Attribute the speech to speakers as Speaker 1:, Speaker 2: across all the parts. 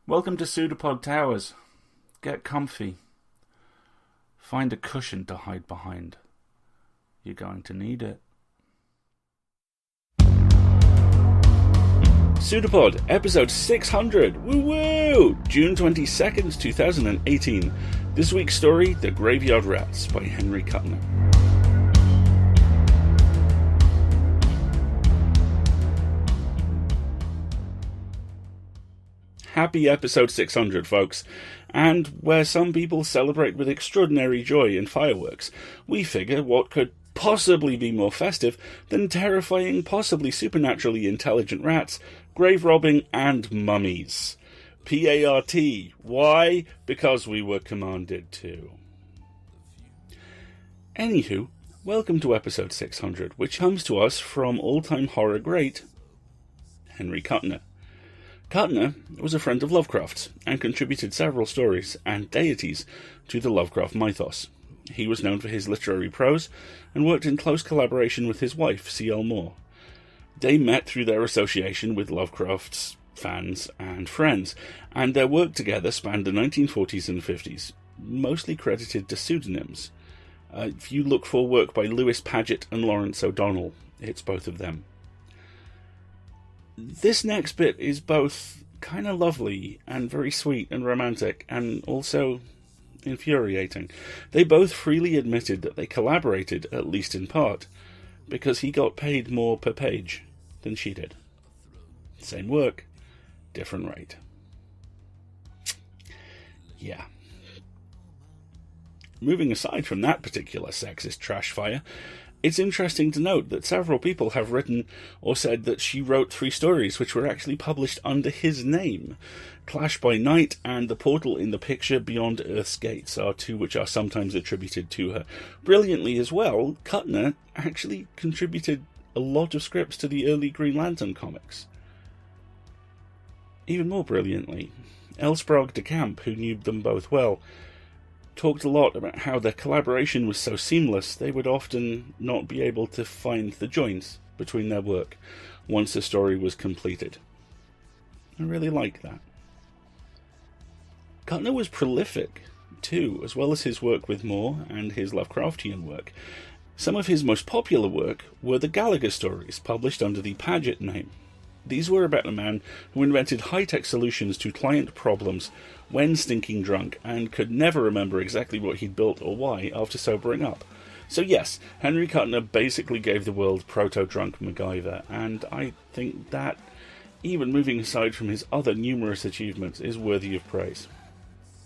Speaker 1: Welcome to PseudoPod Towers. Get comfy. Find a cushion to hide behind. You're going to need it. PseudoPod, episode 600. Woo-woo! June 22nd, 2018. This week's story, The Graveyard Rats by Henry Kuttner. Happy episode 600, folks. And where some people celebrate with extraordinary joy in fireworks, we figure what could possibly be more festive than terrifying, possibly supernaturally intelligent rats, grave robbing, and mummies. P-A-R-T. Why? Because we were commanded to. Anywho, welcome to episode 600, which comes to us from all-time horror great Henry Kuttner. Kuttner was a friend of Lovecraft's and contributed several stories and deities to the Lovecraft mythos. He was known for his literary prose and worked in close collaboration with his wife, C.L. Moore. They met through their association with Lovecraft's fans and friends, and their work together spanned the 1940s and 50s, mostly credited to pseudonyms. If you look for work by Lewis Paget and Lawrence O'Donnell, it's both of them. This next bit is both kind of lovely and very sweet and romantic, and also infuriating. They both freely admitted that they collaborated, at least in part, because he got paid more per page than she did. Same work, different rate. Yeah. Moving aside from that particular sexist trash fire, it's interesting to note that several people have written or said that she wrote 3 stories which were actually published under his name. Clash by Night and The Portal in the Picture Beyond Earth's Gates are 2 which are sometimes attributed to her. Brilliantly as well, Kuttner actually contributed a lot of scripts to the early Green Lantern comics. Even more brilliantly, L. Sprague de Camp, who knew them both well, talked a lot about how their collaboration was so seamless they would often not be able to find the joints between their work once the story was completed. I really like that. Kuttner was prolific too, as well as his work with Moore and his Lovecraftian work. Some of his most popular work were the Gallagher stories, published under the Paget name. These were about a man who invented high-tech solutions to client problems when stinking drunk, and could never remember exactly what he'd built or why after sobering up. So yes, Henry Kuttner basically gave the world proto-drunk MacGyver, and I think that, even moving aside from his other numerous achievements, is worthy of praise.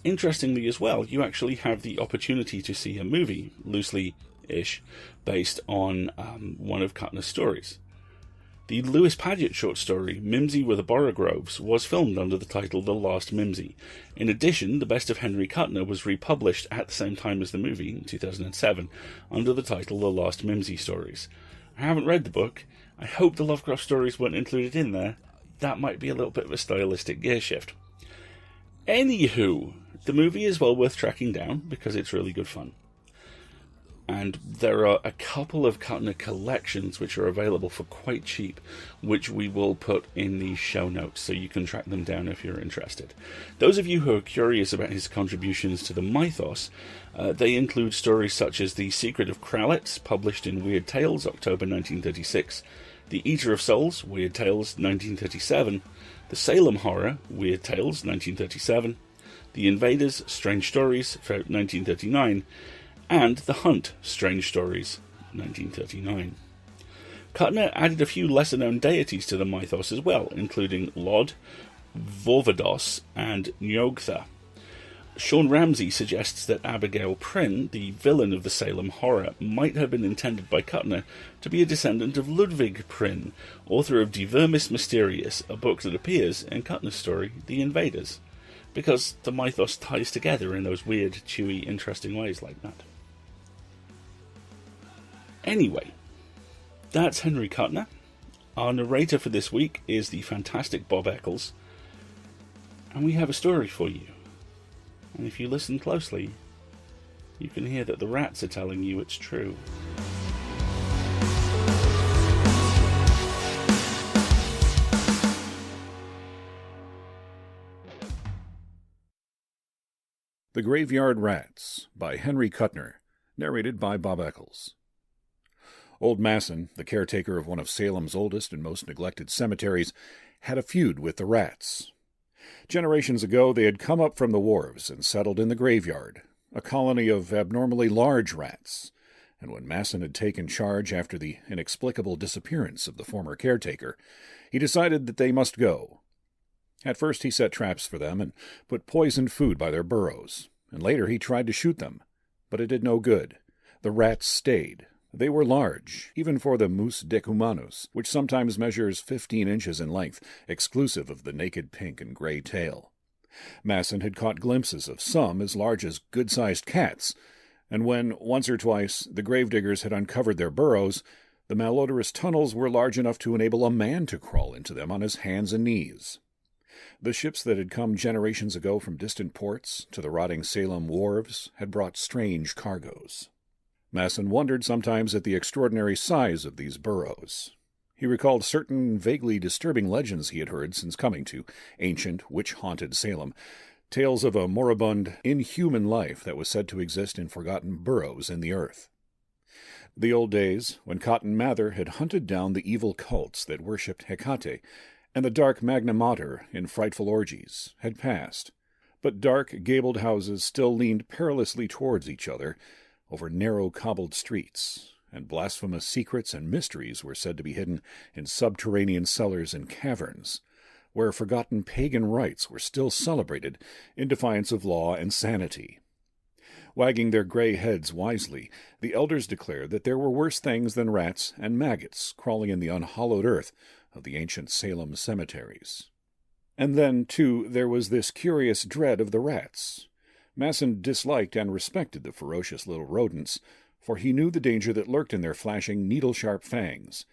Speaker 1: Interestingly as well, you actually have the opportunity to see a movie, loosely-ish, based on one of Kuttner's stories. The Lewis Paget short story, Mimsy with the Borogroves, was filmed under the title The Last Mimsy. In addition, The Best of Henry Kuttner was republished at the same time as the movie, in 2007, under the title The Last Mimsy Stories. I haven't read the book. I hope the Lovecraft stories weren't included in there. That might be a little bit of a stylistic gear shift. Anywho, the movie is well worth tracking down, because it's really good fun. And there are a couple of Kuttner collections which are available for quite cheap, which we will put in the show notes so you can track them down if you're interested. Those of you who are curious about his contributions to the mythos, they include stories such as The Secret of Kralitz, published in Weird Tales, October 1936, The Eater of Souls, Weird Tales, 1937, The Salem Horror, Weird Tales, 1937, The Invaders, Strange Stories, 1939, and The Hunt, Strange Stories, 1939. Kuttner added a few lesser-known deities to the mythos as well, including Lod, Vorvados, and Njogtha. Sean Ramsey suggests that Abigail Prynne, the villain of the Salem Horror, might have been intended by Kuttner to be a descendant of Ludwig Prynne, author of De Vermis Mysteriis, a book that appears in Kuttner's story, The Invaders, because the mythos ties together in those weird, chewy, interesting ways like that. Anyway, that's Henry Kuttner. Our narrator for this week is the fantastic Bob Eccles, and we have a story for you. And if you listen closely, you can hear that the rats are telling you it's true.
Speaker 2: The Graveyard Rats by Henry Kuttner, narrated by Bob Eccles. Old Masson, the caretaker of one of Salem's oldest and most neglected cemeteries, had a feud with the rats. Generations ago they had come up from the wharves and settled in the graveyard, a colony of abnormally large rats, and when Masson had taken charge after the inexplicable disappearance of the former caretaker, he decided that they must go. At first he set traps for them and put poisoned food by their burrows, and later he tried to shoot them, but it did no good. The rats stayed. They were large, even for the mus decumanus, which sometimes measures 15 inches in length, exclusive of the naked pink and gray tail. Masson had caught glimpses of some as large as good-sized cats, and when, once or twice, the gravediggers had uncovered their burrows, the malodorous tunnels were large enough to enable a man to crawl into them on his hands and knees. The ships that had come generations ago from distant ports to the rotting Salem wharves had brought strange cargoes. Masson wondered sometimes at the extraordinary size of these burrows. He recalled certain vaguely disturbing legends he had heard since coming to ancient, witch-haunted Salem, tales of a moribund, inhuman life that was said to exist in forgotten burrows in the earth. The old days, when Cotton Mather had hunted down the evil cults that worshipped Hecate, and the dark Magna Mater in frightful orgies, had passed, but dark, gabled houses still leaned perilously towards each other over narrow cobbled streets, and blasphemous secrets and mysteries were said to be hidden in subterranean cellars and caverns, where forgotten pagan rites were still celebrated in defiance of law and sanity. Wagging their gray heads wisely, the elders declared that there were worse things than rats and maggots crawling in the unhallowed earth of the ancient Salem cemeteries. And then, too, there was this curious dread of the rats. Masson disliked and respected the ferocious little rodents, for he knew the danger that lurked in their flashing, needle-sharp fangs,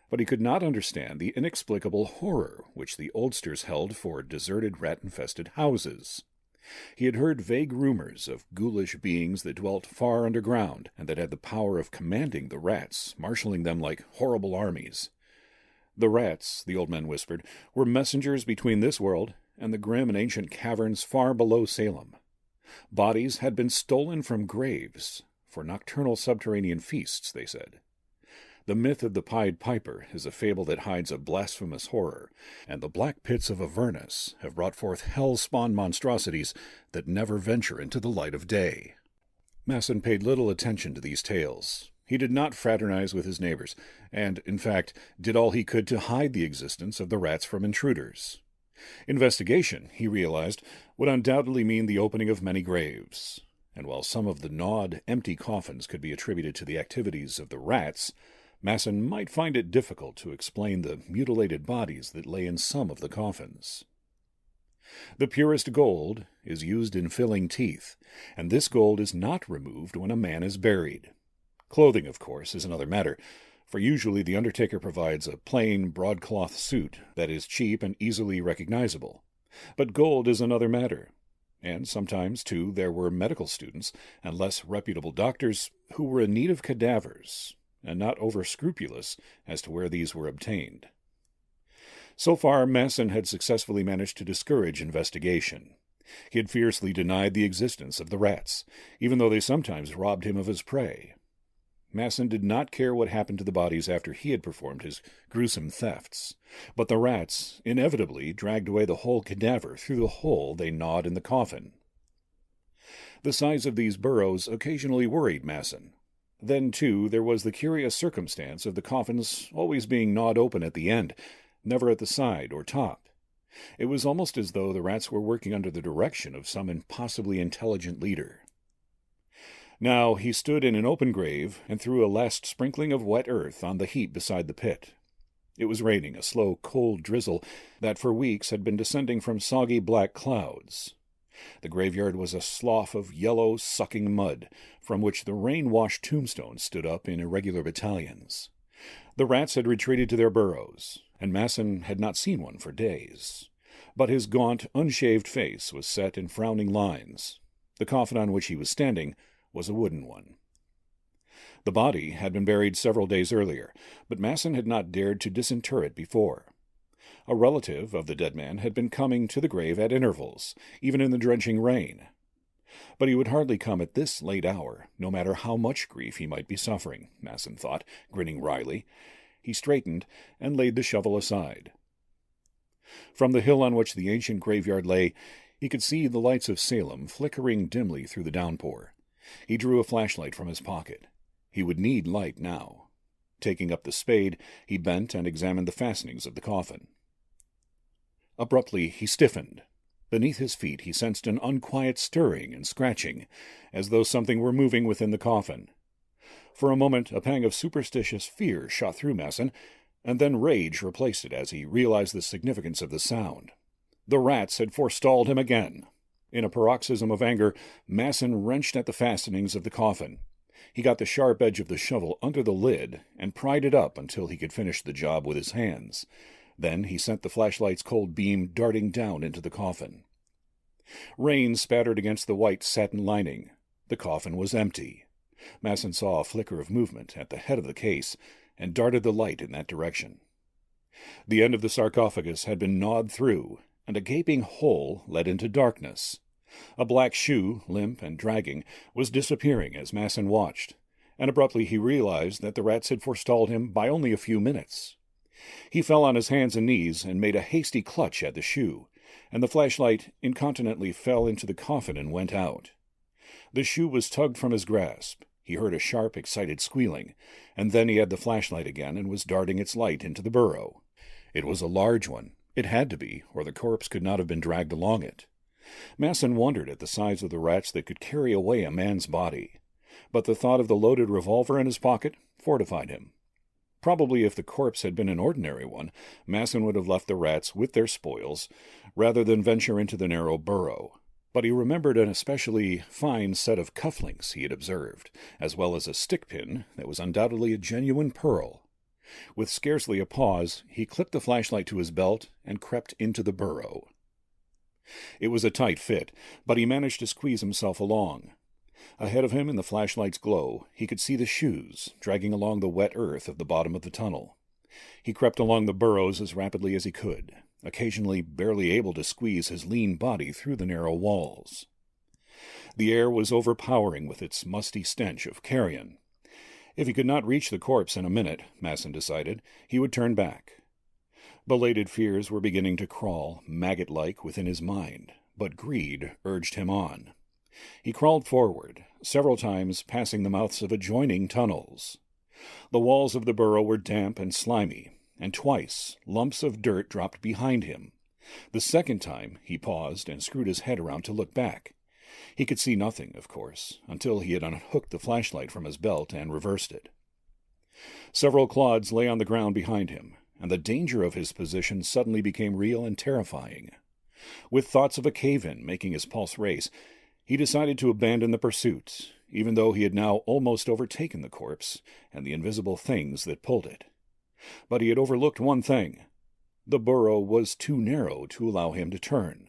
Speaker 2: but he could not understand the inexplicable horror which the oldsters held for deserted rat-infested houses. He had heard vague rumors of ghoulish beings that dwelt far underground, and that had the power of commanding the rats, marshalling them like horrible armies. The rats, the old men whispered, were messengers between this world and the grim and ancient caverns far below Salem. Bodies had been stolen from graves for nocturnal subterranean feasts, they said. The myth of the Pied Piper is a fable that hides a blasphemous horror, and the black pits of Avernus have brought forth hell-spawned monstrosities that never venture into the light of day. Masson paid little attention to these tales. He did not fraternize with his neighbors, and, in fact, did all he could to hide the existence of the rats from intruders. Investigation, he realized, would undoubtedly mean the opening of many graves, and while some of the gnawed, empty coffins could be attributed to the activities of the rats, Masson might find it difficult to explain the mutilated bodies that lay in some of the coffins. The purest gold is used in filling teeth, and this gold is not removed when a man is buried. Clothing, of course, is another matter, for usually the undertaker provides a plain broadcloth suit that is cheap and easily recognizable. But gold is another matter, and sometimes, too, there were medical students and less reputable doctors who were in need of cadavers, and not over-scrupulous as to where these were obtained. So far, Masson had successfully managed to discourage investigation. He had fiercely denied the existence of the rats, even though they sometimes robbed him of his prey. Masson did not care what happened to the bodies after he had performed his gruesome thefts, but the rats inevitably dragged away the whole cadaver through the hole they gnawed in the coffin. The size of these burrows occasionally worried Masson. Then, too, there was the curious circumstance of the coffins always being gnawed open at the end, never at the side or top. It was almost as though the rats were working under the direction of some impossibly intelligent leader. Now he stood in an open grave and threw a last sprinkling of wet earth on the heap beside the pit. It was raining, a slow, cold drizzle that for weeks had been descending from soggy black clouds. The graveyard was a slough of yellow, sucking mud, from which the rain-washed tombstones stood up in irregular battalions. The rats had retreated to their burrows, and Masson had not seen one for days. But his gaunt, unshaved face was set in frowning lines. The coffin on which he was standing was a wooden one. The body had been buried several days earlier, but Masson had not dared to disinter it before. A relative of the dead man had been coming to the grave at intervals, even in the drenching rain. But he would hardly come at this late hour, no matter how much grief he might be suffering, Masson thought, grinning wryly. He straightened and laid the shovel aside. From the hill on which the ancient graveyard lay, he could see the lights of Salem flickering dimly through the downpour. He drew a flashlight from his pocket. He would need light now. Taking up the spade, he bent and examined the fastenings of the coffin. Abruptly, he stiffened. Beneath his feet, he sensed an unquiet stirring and scratching, as though something were moving within the coffin. For a moment, a pang of superstitious fear shot through Masson, and then rage replaced it as he realized the significance of the sound. The rats had forestalled him again. In a paroxysm of anger, Masson wrenched at the fastenings of the coffin. He got the sharp edge of the shovel under the lid and pried it up until he could finish the job with his hands. Then he sent the flashlight's cold beam darting down into the coffin. Rain spattered against the white satin lining. The coffin was empty. Masson saw a flicker of movement at the head of the case and darted the light in that direction. The end of the sarcophagus had been gnawed through, and a gaping hole led into darkness. A black shoe, limp and dragging, was disappearing as Masson watched, and abruptly he realized that the rats had forestalled him by only a few minutes. He fell on his hands and knees and made a hasty clutch at the shoe, and the flashlight incontinently fell into the coffin and went out. The shoe was tugged from his grasp. He heard a sharp, excited squealing, and then he had the flashlight again and was darting its light into the burrow. It was a large one. It had to be, or the corpse could not have been dragged along it. Masson wondered at the size of the rats that could carry away a man's body, but the thought of the loaded revolver in his pocket fortified him. Probably if the corpse had been an ordinary one, Masson would have left the rats with their spoils, rather than venture into the narrow burrow. But he remembered an especially fine set of cufflinks he had observed, as well as a stick-pin that was undoubtedly a genuine pearl. With scarcely a pause, he clipped the flashlight to his belt and crept into the burrow. It was a tight fit, but he managed to squeeze himself along. Ahead of him, in the flashlight's glow, he could see the shoes dragging along the wet earth of the bottom of the tunnel. He crept along the burrows as rapidly as he could, occasionally barely able to squeeze his lean body through the narrow walls. The air was overpowering with its musty stench of carrion. If he could not reach the corpse in a minute, Masson decided, he would turn back. Belated fears were beginning to crawl, maggot-like, within his mind, but greed urged him on. He crawled forward, several times passing the mouths of adjoining tunnels. The walls of the burrow were damp and slimy, and twice lumps of dirt dropped behind him. The second time he paused and screwed his head around to look back. He could see nothing, of course, until he had unhooked the flashlight from his belt and reversed it. Several clods lay on the ground behind him, and the danger of his position suddenly became real and terrifying. With thoughts of a cave-in making his pulse race, he decided to abandon the pursuit, even though he had now almost overtaken the corpse and the invisible things that pulled it. But he had overlooked one thing. The burrow was too narrow to allow him to turn.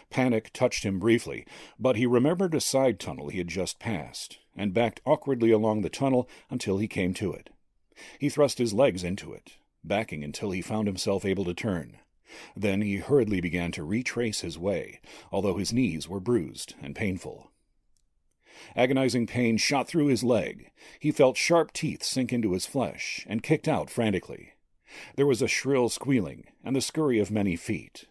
Speaker 2: Panic touched him briefly, but he remembered a side tunnel he had just passed, and backed awkwardly along the tunnel until he came to it. He thrust his legs into it, backing until he found himself able to turn. Then he hurriedly began to retrace his way, although his knees were bruised and painful. Agonizing pain shot through his leg. He felt sharp teeth sink into his flesh and kicked out frantically. There was a shrill squealing and the scurry of many feet.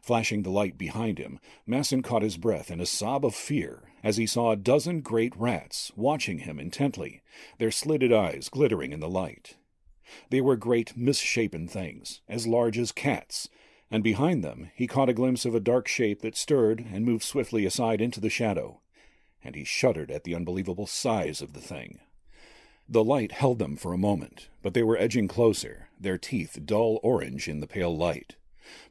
Speaker 2: Flashing the light behind him, Masson caught his breath in a sob of fear as he saw a dozen great rats watching him intently, their slitted eyes glittering in the light. They were great misshapen things, as large as cats, and behind them he caught a glimpse of a dark shape that stirred and moved swiftly aside into the shadow, and he shuddered at the unbelievable size of the thing. The light held them for a moment, but they were edging closer, their teeth dull orange in the pale light.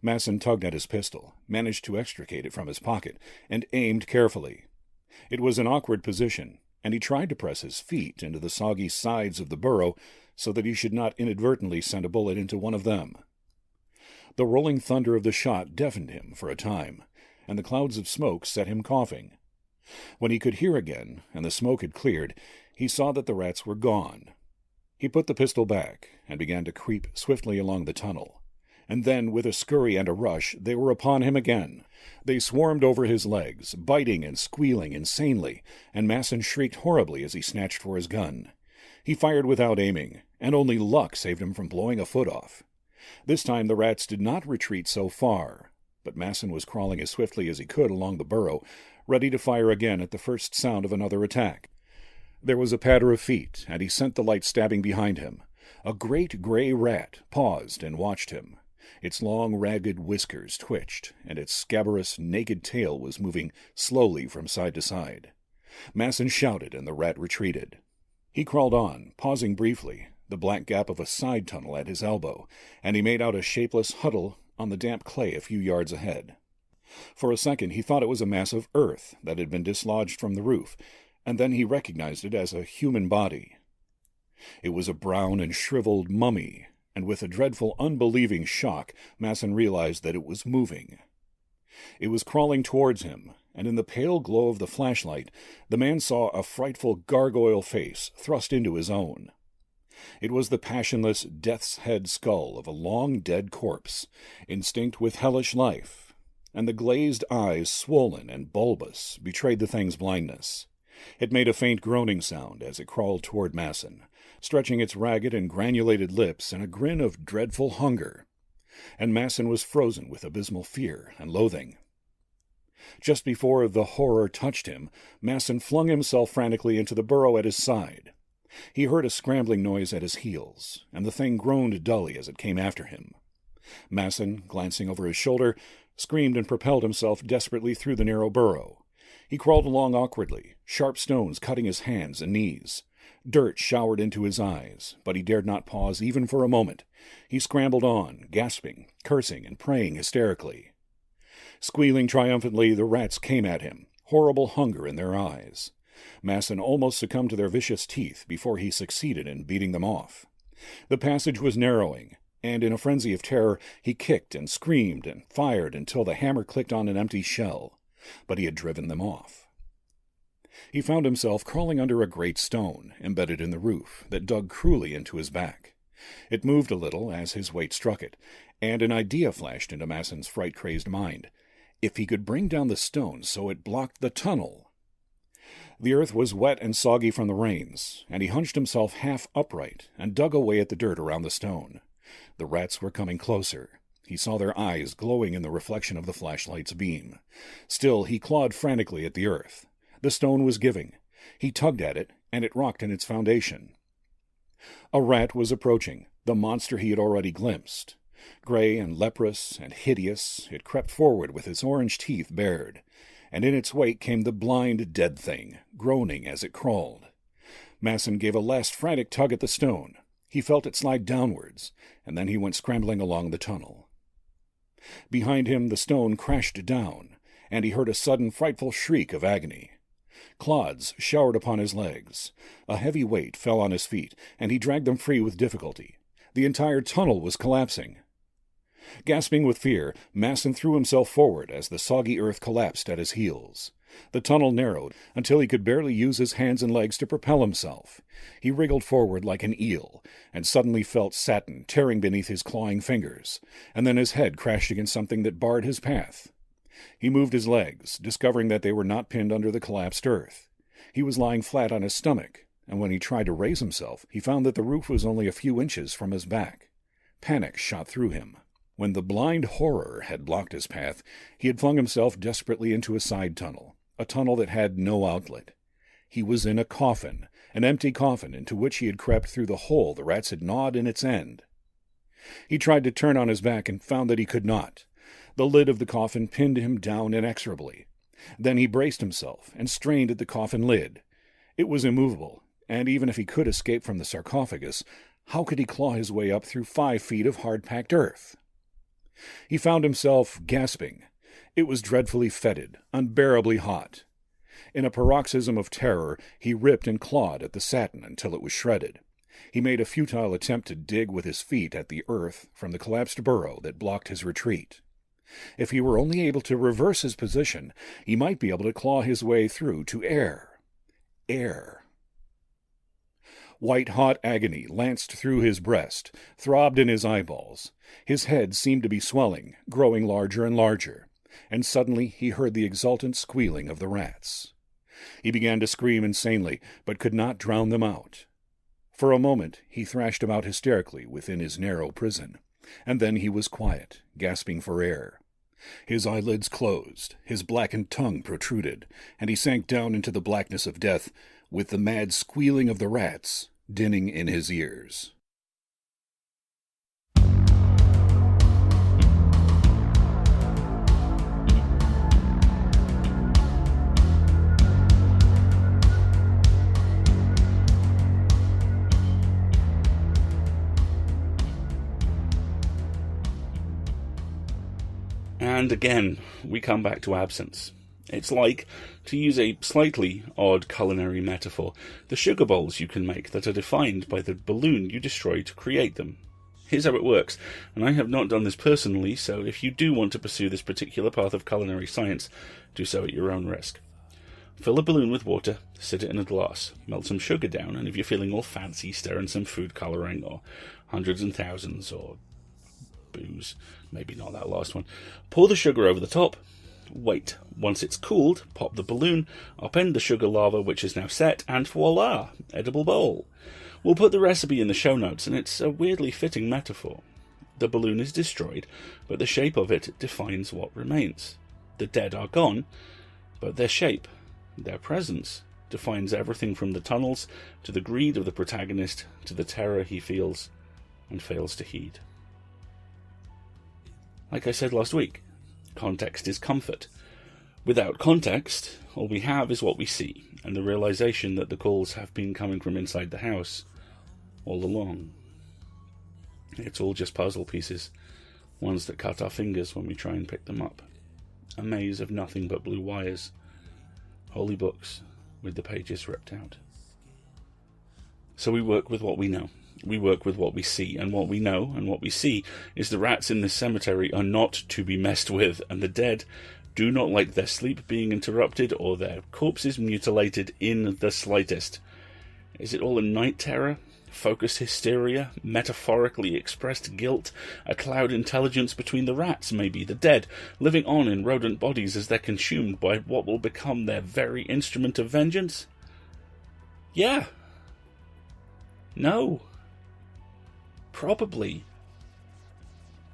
Speaker 2: Masson tugged at his pistol, managed to extricate it from his pocket, and aimed carefully. It was an awkward position, and he tried to press his feet into the soggy sides of the burrow so that he should not inadvertently send a bullet into one of them. The rolling thunder of the shot deafened him for a time, and the clouds of smoke set him coughing. When he could hear again, and the smoke had cleared, he saw that the rats were gone. He put the pistol back and began to creep swiftly along the tunnel. And then, with a scurry and a rush, they were upon him again. They swarmed over his legs, biting and squealing insanely, and Masson shrieked horribly as he snatched for his gun. He fired without aiming, and only luck saved him from blowing a foot off. This time the rats did not retreat so far, but Masson was crawling as swiftly as he could along the burrow, ready to fire again at the first sound of another attack. There was a patter of feet, and he sent the light stabbing behind him. A great gray rat paused and watched him. Its long, ragged whiskers twitched, and its scabrous, naked tail was moving slowly from side to side. Masson shouted, and the rat retreated. He crawled on, pausing briefly, the black gap of a side tunnel at his elbow, and he made out a shapeless huddle on the damp clay a few yards ahead. For a second he thought it was a mass of earth that had been dislodged from the roof, and then he recognized it as a human body. It was a brown and shriveled mummy, and with a dreadful, unbelieving shock, Masson realized that it was moving. It was crawling towards him, and in the pale glow of the flashlight, the man saw a frightful gargoyle face thrust into his own. It was the passionless, death's head skull of a long-dead corpse, instinct with hellish life, and the glazed eyes, swollen and bulbous, betrayed the thing's blindness. It made a faint groaning sound as it crawled toward Masson, stretching its ragged and granulated lips in a grin of dreadful hunger, and Masson was frozen with abysmal fear and loathing. Just before the horror touched him, Masson flung himself frantically into the burrow at his side. He heard a scrambling noise at his heels, and the thing groaned dully as it came after him. Masson, glancing over his shoulder, screamed and propelled himself desperately through the narrow burrow. He crawled along awkwardly, sharp stones cutting his hands and knees. Dirt showered into his eyes, but he dared not pause even for a moment. He scrambled on, gasping, cursing, and praying hysterically. Squealing triumphantly, the rats came at him, horrible hunger in their eyes. Masson almost succumbed to their vicious teeth before he succeeded in beating them off. The passage was narrowing, and in a frenzy of terror he kicked and screamed and fired until the hammer clicked on an empty shell, but he had driven them off. He found himself crawling under a great stone, embedded in the roof, that dug cruelly into his back. It moved a little as his weight struck it, and an idea flashed into Masson's fright-crazed mind. If he could bring down the stone so it blocked the tunnel. The earth was wet and soggy from the rains, and he hunched himself half upright and dug away at the dirt around the stone. The rats were coming closer. He saw their eyes glowing in the reflection of the flashlight's beam. Still, he clawed frantically at the earth. The stone was giving. He tugged at it, and it rocked in its foundation. A rat was approaching, the monster he had already glimpsed. Gray and leprous and hideous, it crept forward with its orange teeth bared, and in its wake came the blind, dead thing, groaning as it crawled. Masson gave a last frantic tug at the stone. He felt it slide downwards, and then he went scrambling along the tunnel. Behind him the stone crashed down, and he heard a sudden frightful shriek of agony. Clods showered upon his legs. A heavy weight fell on his feet, and he dragged them free with difficulty. The entire tunnel was collapsing. Gasping with fear, Masson threw himself forward as the soggy earth collapsed at his heels. The tunnel narrowed until he could barely use his hands and legs to propel himself. He wriggled forward like an eel, and suddenly felt satin tearing beneath his clawing fingers, and then his head crashed against something that barred his path. He moved his legs, discovering that they were not pinned under the collapsed earth. He was lying flat on his stomach, and when he tried to raise himself, he found that the roof was only a few inches from his back. Panic shot through him. When the blind horror had blocked his path, he had flung himself desperately into a side tunnel, a tunnel that had no outlet. He was in a coffin, an empty coffin into which he had crept through the hole the rats had gnawed in its end. He tried to turn on his back and found that he could not. The lid of the coffin pinned him down inexorably. Then he braced himself and strained at the coffin lid. It was immovable, and even if he could escape from the sarcophagus, how could he claw his way up through 5 feet of hard-packed earth? He found himself gasping. It was dreadfully fetid, unbearably hot. In a paroxysm of terror, he ripped and clawed at the satin until it was shredded. He made a futile attempt to dig with his feet at the earth from the collapsed burrow that blocked his retreat. If he were only able to reverse his position, he might be able to claw his way through to air. Air. White-hot agony lanced through his breast, throbbed in his eyeballs. His head seemed to be swelling, growing larger and larger. and suddenly he heard the exultant squealing of the rats. He began to scream insanely, but could not drown them out. For a moment he thrashed about hysterically within his narrow prison, and then he was quiet, gasping for air. His eyelids closed, his blackened tongue protruded, and he sank down into the blackness of death, with the mad squealing of the rats dinning in his ears.
Speaker 1: And again, we come back to absence. It's like, to use a slightly odd culinary metaphor, the sugar bowls you can make that are defined by the balloon you destroy to create them. Here's how it works, and I have not done this personally, so if you do want to pursue this particular path of culinary science, do so at your own risk. Fill a balloon with water, sit it in a glass, melt some sugar down, and if you're feeling all fancy, stir in some food colouring, or hundreds and thousands, or booze, maybe not that last one. Pour the sugar over the top. Wait. Once it's cooled, pop the balloon, upend the sugar lava which is now set, and voila! Edible bowl. We'll put the recipe in the show notes, and it's a weirdly fitting metaphor. The balloon is destroyed, but the shape of it defines what remains. The dead are gone, but their shape, their presence, defines everything from the tunnels to the greed of the protagonist to the terror he feels and fails to heed. Like I said last week, context is comfort. Without context, all we have is what we see, and the realization that the calls have been coming from inside the house all along. It's all just puzzle pieces, ones that cut our fingers when we try and pick them up. A maze of nothing but blue wires, holy books with the pages ripped out. So we work with what we know. We work with what we see, and what we know and what we see is the rats in this cemetery are not to be messed with, and the dead do not like their sleep being interrupted or their corpses mutilated in the slightest. Is it all a night terror? Focused hysteria? Metaphorically expressed guilt? A cloud intelligence between the rats, maybe? The dead, living on in rodent bodies as they're consumed by what will become their very instrument of vengeance? Yeah. No. Probably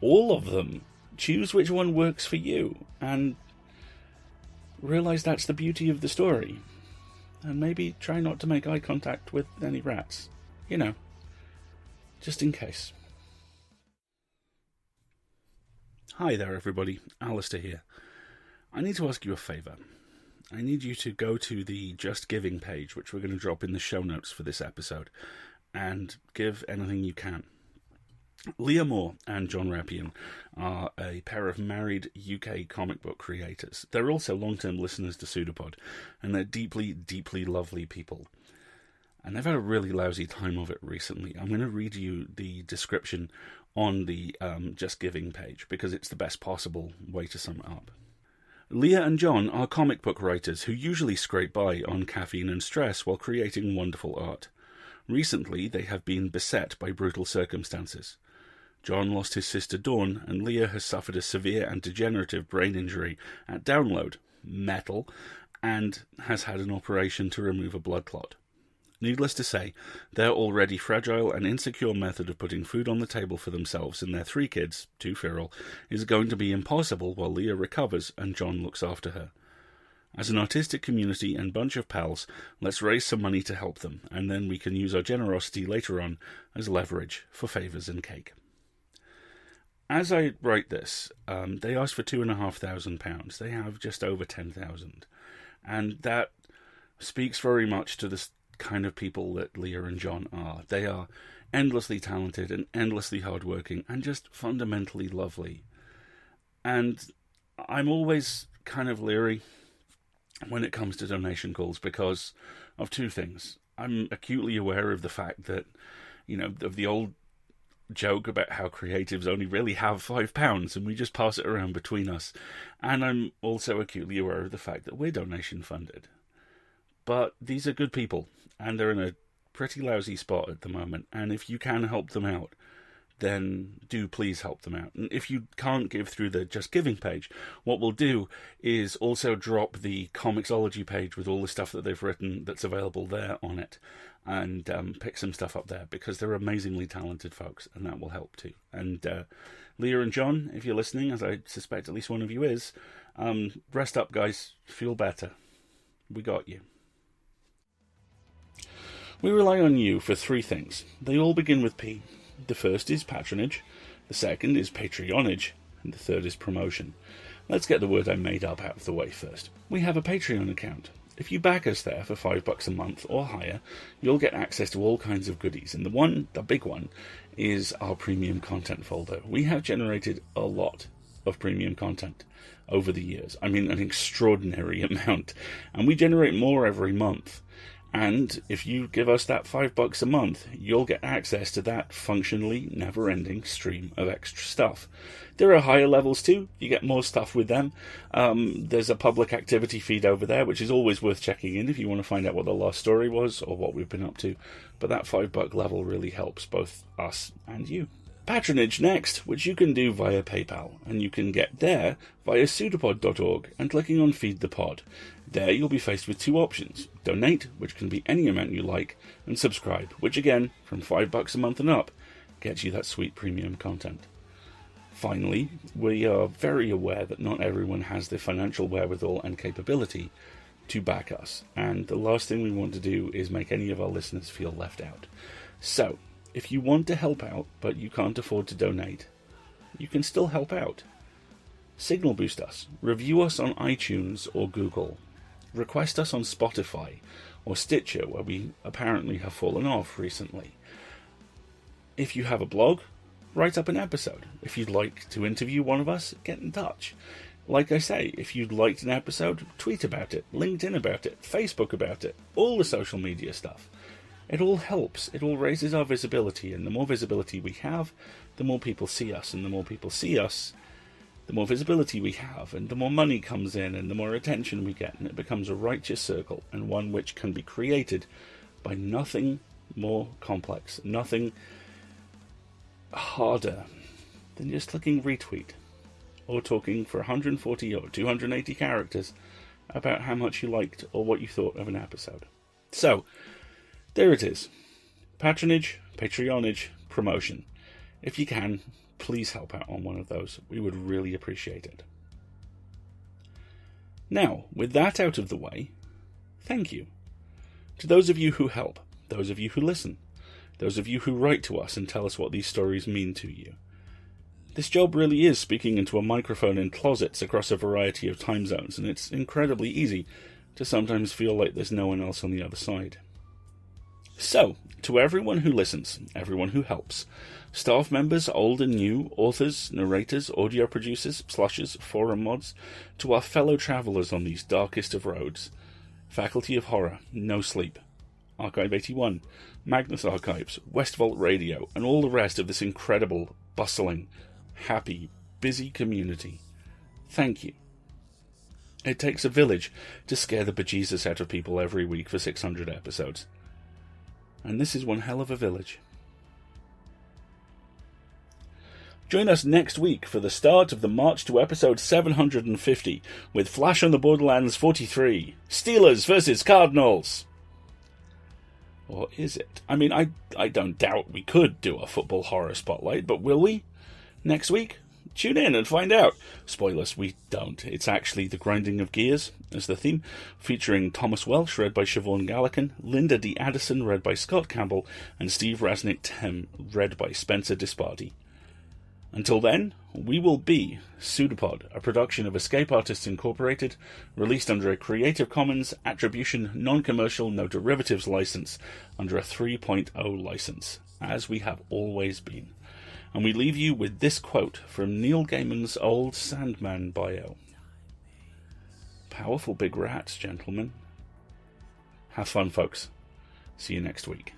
Speaker 1: all of them. Choose which one works for you, and realize that's the beauty of the story. And maybe try not to make eye contact with any rats. You know, just in case. Hi there, everybody. Alasdair here. I need to ask you a favour. I need you to go to the Just Giving page, which we're going to drop in the show notes for this episode, and give anything you can. Leah Moore and John Rappian are a pair of married UK comic book creators. They're also long-term listeners to PseudoPod, and they're deeply, deeply lovely people. And they've had a really lousy time of it recently. I'm going to read you the description on the Just Giving page, because it's the best possible way to sum it up. Leah and John are comic book writers who usually scrape by on caffeine and stress while creating wonderful art. Recently, they have been beset by brutal circumstances. John lost his sister Dawn, and Leah has suffered a severe and degenerative brain injury at download, metal, and has had an operation to remove a blood clot. Needless to say, their already fragile and insecure method of putting food on the table for themselves and their 3 kids, 2 feral, is going to be impossible while Leah recovers and John looks after her. As an artistic community and bunch of pals, let's raise some money to help them, and then we can use our generosity later on as leverage for favours and cake. As I write this, they asked for £2,500. They have just over 10,000. And that speaks very much to the kind of people that Leah and John are. They are endlessly talented and endlessly hardworking and just fundamentally lovely. And I'm always kind of leery when it comes to donation calls because of 2 things. I'm acutely aware of the fact that, of the old joke about how creatives only really have £5 and we just pass it around between us. And I'm also acutely aware of the fact that we're donation funded. But these are good people, and they're in a pretty lousy spot at the moment, and if you can help them out, then do please help them out. And if you can't give through the Just Giving page, what we'll do is also drop the Comixology page with all the stuff that they've written that's available there on it, and pick some stuff up there, because they're amazingly talented folks, and that will help too. And Leah and John, if you're listening, as I suspect at least one of you is, rest up, guys. Feel better. We got you. We rely on you for 3 things. They all begin with P. The first is patronage, the second is patreonage, and the third is promotion. Let's get the word I made up out of the way first. We have a Patreon account. If you back us there for $5 a month or higher, you'll get access to all kinds of goodies. And the big one, is our premium content folder. We have generated a lot of premium content over the years. I mean, an extraordinary amount. And we generate more every month. And if you give us that $5 a month, you'll get access to that functionally never-ending stream of extra stuff. There are higher levels too. You get more stuff with them. There's a public activity feed over there, which is always worth checking in if you want to find out what the last story was or what we've been up to. But that $5 level really helps both us and you. Patronage next, which you can do via PayPal, and you can get there via pseudopod.org and clicking on Feed the Pod. There you'll be faced with 2 options: donate, which can be any amount you like, and subscribe, which again, from $5 a month and up, gets you that sweet premium content. Finally, we are very aware that not everyone has the financial wherewithal and capability to back us, and the last thing we want to do is make any of our listeners feel left out. So, if you want to help out, but you can't afford to donate, you can still help out. Signal boost us, review us on iTunes or Google, request us on Spotify or Stitcher, where we apparently have fallen off recently. If you have a blog, write up an episode. If you'd like to interview one of us, get in touch. Like I say, if you'd liked an episode, tweet about it, LinkedIn about it, Facebook about it, all the social media stuff. It all helps. It all raises our visibility, and the more visibility we have, the more people see us, and the more people see us, the more visibility we have, and the more money comes in, and the more attention we get, and it becomes a righteous circle, and one which can be created by nothing more complex, nothing harder than just clicking retweet, or talking for 140 or 280 characters about how much you liked or what you thought of an episode. So, there it is. Patronage, Patreonage, promotion. If you can, please help out on one of those. We would really appreciate it. Now, with that out of the way, thank you. To those of you who help, those of you who listen, those of you who write to us and tell us what these stories mean to you. This job really is speaking into a microphone in closets across a variety of time zones, and it's incredibly easy to sometimes feel like there's no one else on the other side. So, to everyone who listens, everyone who helps, staff members, old and new, authors, narrators, audio producers, slushers, forum mods, to our fellow travellers on these darkest of roads, Faculty of Horror, No Sleep, Archive 81, Magnus Archives, Westvolt Radio, and all the rest of this incredible, bustling, happy, busy community. Thank you. It takes a village to scare the bejesus out of people every week for 600 episodes. And this is one hell of a village. Join us next week for the start of the march to episode 750 with Flash on the Borderlands 43, Steelers versus Cardinals. Or is it? I mean, I don't doubt we could do a football horror spotlight, but will we? Next week? Tune in and find out. Spoilers, we don't. It's actually The Grinding of Gears as the theme, featuring Thomas Welsh, read by Siobhan Gallican, Linda D. Addison, read by Scott Campbell, and Steve Rasnick-Tem, read by Spencer Disparty. Until then, we will be PseudoPod, a production of Escape Artists Incorporated, released under a Creative Commons Attribution Non-Commercial No Derivatives license under a 3.0 license, as we have always been. And we leave you with this quote from Neil Gaiman's old Sandman bio. Powerful big rats, gentlemen. Have fun, folks. See you next week.